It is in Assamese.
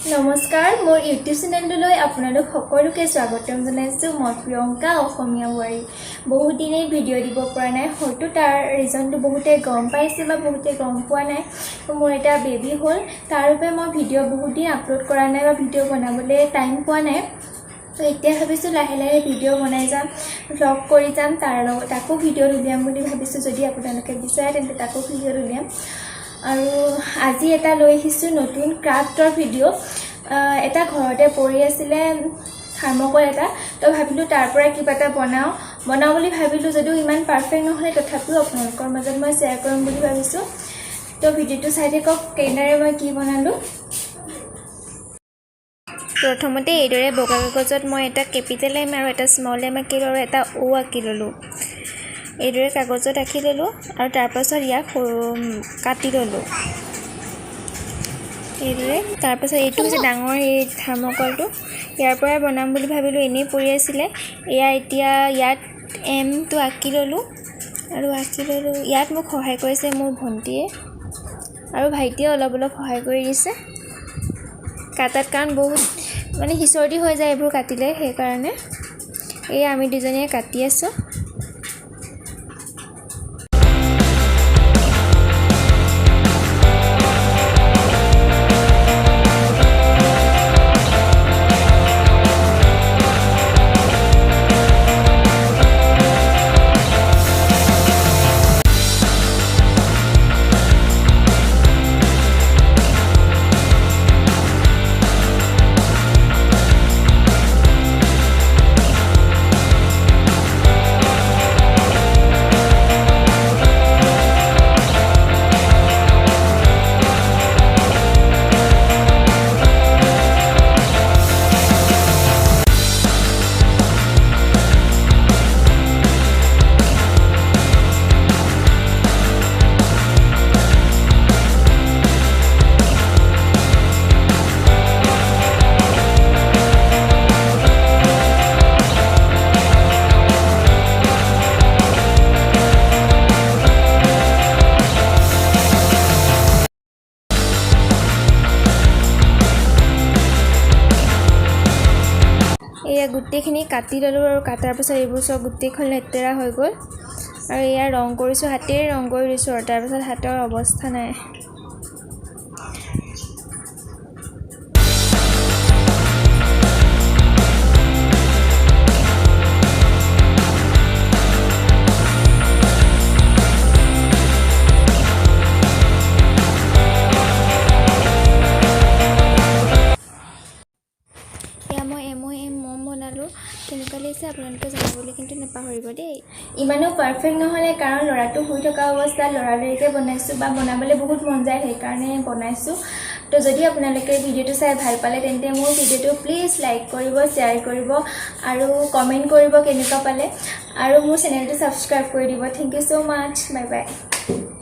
নমস্কাৰ মোৰ ইউটিউব চেনেললৈ আপোনালোক সকলোকে স্বাগতম জনাইছো মই প্ৰিয়ংকা অসমীয়া ৱাৰী বহু দিনে ভিডিঅ' দিব পৰা নাই হয়তো তাৰ ৰিজনটো বহুতে গম পাইছে বা বহুতে গম পোৱা নাই মোৰ এটা বেবী হ'ল তাৰ বাবে মই ভিডিঅ' বহুত দিন আপলোড কৰা নাই বা ভিডিঅ' বনাবলৈ টাইম পোৱা নাই তো এতিয়া ভাবিছোঁ লাহে লাহে ভিডিঅ' বনাই যাম ব্লগ কৰি যাম তাকো ভিডিঅ' উলিয়াম বুলি ভাবিছোঁ যদি আপোনালোকে বিচাৰে তেন্তে তাকো ভিডিঅ' উলিয়াম আৰু আজি এটা লৈ আহিছোঁ নতুন ক্ৰাফ্টৰ ভিডিঅ' এটা ঘৰতে পৰি আছিলে থাৰ্মকল এটা তো ভাবিলোঁ তাৰ পৰা কিবা এটা বনাওঁ বুলি ভাবিলোঁ যদিও ইমান পাৰফেক্ট নহ'লে তথাপিও আপোনালোকৰ মাজত মই শ্বেয়াৰ কৰিম বুলি ভাবিছোঁ তো ভিডিঅ'টো চাই থাকক কেনেদৰে মই কি বনালোঁ প্ৰথমতে এইদৰে বগা কাগজত মই এটা কেপিটেল এম আৰু এটা স্মল এম আঁকিলোঁ আৰু এটা অ' আঁকি ল'লোঁ এইদৰে কাগজত আঁকি ল'লোঁ আৰু তাৰপাছত ইয়াক কাটি ল'লোঁ এইদৰে তাৰপাছত এইটো হৈছে ডাঙৰ এই থাৰ্মকলটো ইয়াৰ পৰা বনাম বুলি ভাবিলোঁ এনেই পৰি আছিলে এতিয়া ইয়াত এমটো আঁকি ল'লোঁ আৰু ইয়াত মোক সহায় কৰিছে মোৰ ভণ্টিয়ে আৰু ভাইটিয়ে অলপ সহায় কৰি দিছে কাটাত কাৰণ বহুত মানে হিচৰতি হৈ যায় এইবোৰ কাটিলে সেইকাৰণে আমি দুজনীয়ে কাটি আছোঁ এয়া গোটেইখিনি কাটি ল'লোঁ আৰু কাটাৰ পাছত এইবোৰ চব গোটেইখন লেতেৰা হৈ গ'ল আৰু এয়া ৰং কৰিছোঁ হাতেৰে ৰং কৰি দিছোঁ আৰু তাৰপাছত হাতৰ অৱস্থা নাই কেনেকুৱা লাগিছে আপোনালোকে জনাবলৈ কিন্তু নাপাহৰিব দেই ইমানো পাৰফেক্ট নহ'লে কাৰণ ল'ৰাটো শুই থকা অৱস্থাত লৰালৰিকৈ বনাইছোঁ বা বনাবলৈ বহুত মন যায় সেইকাৰণে বনাইছোঁ তো যদি আপোনালোকে ভিডিঅ'টো চাই ভাল পালে তেন্তে মোৰ ভিডিঅ'টো প্লিজ লাইক কৰিব শ্বেয়াৰ কৰিব আৰু কমেণ্ট কৰিব কেনেকুৱা পালে আৰু মোৰ চেনেলটো ছাবস্ক্ৰাইব কৰি দিব thank you so' much bye bye